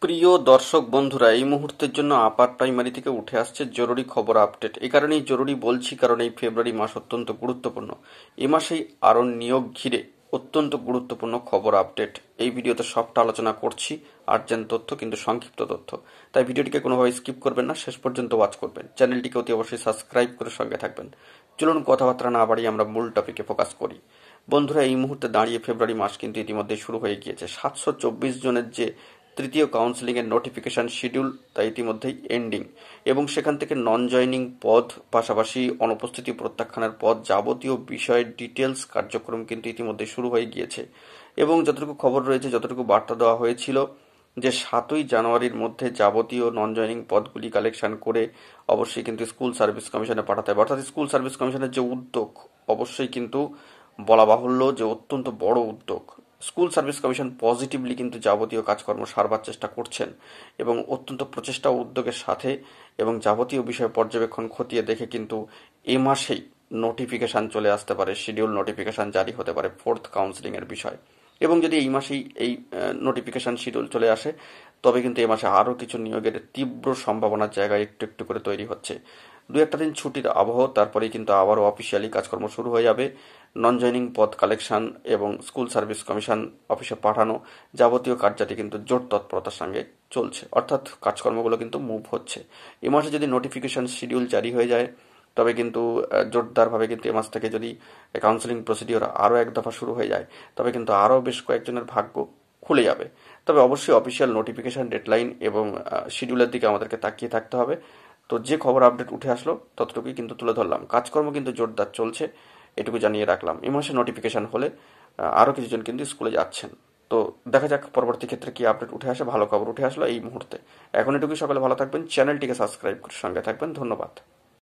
প্রিয় দর্শক বন্ধুরা, এই মুহূর্তের জন্য আপার প্রাইমারি থেকে উঠে আসছে জরুরি খবর আপডেট। এই কারণেই জরুরি বলছি, কারণ এই ফেব্রুয়ারি মাস অত্যন্ত গুরুত্বপূর্ণ। এ মাসেই আরও নিয়োগ ঘিরে অত্যন্ত গুরুত্বপূর্ণ খবর আপডেট। এই ভিডিওতে সবটা আলোচনা করছি, আর্জেন্ট তথ্য কিন্তু সংক্ষিপ্ত তথ্য। তাই ভিডিওটিকে কোনোভাবে স্কিপ করবেন না, শেষ পর্যন্ত ওয়াচ করবেন। চ্যানেলটিকে অতি অবশ্যই সাবস্ক্রাইব করে সঙ্গে থাকবেন। চলুন কথাবার্তা না বাড়িয়ে আমরা মূল টপিকে ফোকাস করি। বন্ধুরা, এই মুহূর্তে দাঁড়িয়ে ফেব্রুয়ারি মাস কিন্তু ইতিমধ্যে শুরু হয়ে গিয়েছে। 724 জনের যে তৃতীয় কাউন্সেলিংয়ের নোটিফিকেশান শিডিউল তা ইতিমধ্যেই এন্ডিং, এবং সেখান থেকে নন জয়নিং পদ, পাশাপাশি অনুপস্থিতি প্রত্যাখ্যানের পদ, যাবতীয় বিষয়ের ডিটেলস কার্যক্রম কিন্তু ইতিমধ্যে শুরু হয়ে গিয়েছে। এবং যতটুকু খবর রয়েছে, যতটুকু বার্তা দেওয়া হয়েছিল যে 7ই জানুয়ারির মধ্যে যাবতীয় নন জয়নিং পদগুলি কালেকশন করে অবশ্যই কিন্তু স্কুল সার্ভিস কমিশনে পাঠাতে হবে। অর্থাৎ স্কুল সার্ভিস কমিশনের যে উদ্যোগ, অবশ্যই কিন্তু বলা বাহুল্য যে অত্যন্ত বড় উদ্যোগ। স্কুল সার্ভিস কমিশন পজিটিভলি কিন্তু যাবতীয় কাজকর্ম সারবার চেষ্টা করছেন, এবং অত্যন্ত প্রচেষ্টা ও উদ্যোগের সাথে এবং যাবতীয় বিষয় পর্যবেক্ষণ খতিয়ে দেখে কিন্তু এ মাসেই নোটিফিকেশান চলে আসতে পারে, শিডিউল নোটিফিকেশান জারি হতে পারে ফোর্থ কাউন্সিলিংয়ের বিষয়। এবং যদি এই মাসেই এই নোটিফিকেশান শিডিউল চলে আসে, তবে কিন্তু এ মাসে আরও কিছু নিয়োগের তীব্র সম্ভাবনার জায়গায় একটু একটু করে তৈরি হচ্ছে। দু একটা দিন ছুটির আবহ, তারপরেই কিন্তু আবারও অফিসিয়ালি কাজকর্ম শুরু হয়ে যাবে। নন জয়নিং পদ কালেকশন এবং স্কুল সার্ভিস কমিশন অফিসে পাঠানো, যাবতীয় কার্যাটি কিন্তু জোর তৎপরতার সঙ্গে চলছে। অর্থাৎ কাজকর্মগুলো কিন্তু মুভ হচ্ছে। এ মাসে যদি নোটিফিকেশন শিডিউল জারি হয়ে যায়, তবে কিন্তু জোরদারভাবে কিন্তু এ মাস থেকে যদি কাউন্সেলিং প্রসিডিওর আরও এক দফা শুরু হয়ে যায়, তবে কিন্তু আরও বেশ কয়েকজনের ভাগ্য খুলে যাবে। তবে অবশ্যই অফিসিয়াল নোটিফিকেশন, ডেডলাইন এবং শিডিউলের দিকে আমাদেরকে তাকিয়ে থাকতে হবে। তো যে খবর আপডেট উঠে আসলো ততটুকুই কিন্তু তুলে ধরলাম। কাজকর্ম কিন্তু জোরদার চলছে, এটুকু জানিয়ে রাখলাম। এই মাসে নোটিফিকেশান হলে আরও কিছুজন কিন্তু স্কুলে যাচ্ছেন। তো দেখা যাক পরবর্তী ক্ষেত্রে কি আপডেট উঠে আসে। ভালো খবর উঠে আসলো এই মুহূর্তে। এখন এটুকুই, সকলে ভালো থাকবেন, চ্যানেলটিকে সাবস্ক্রাইব করে সঙ্গে থাকবেন। ধন্যবাদ।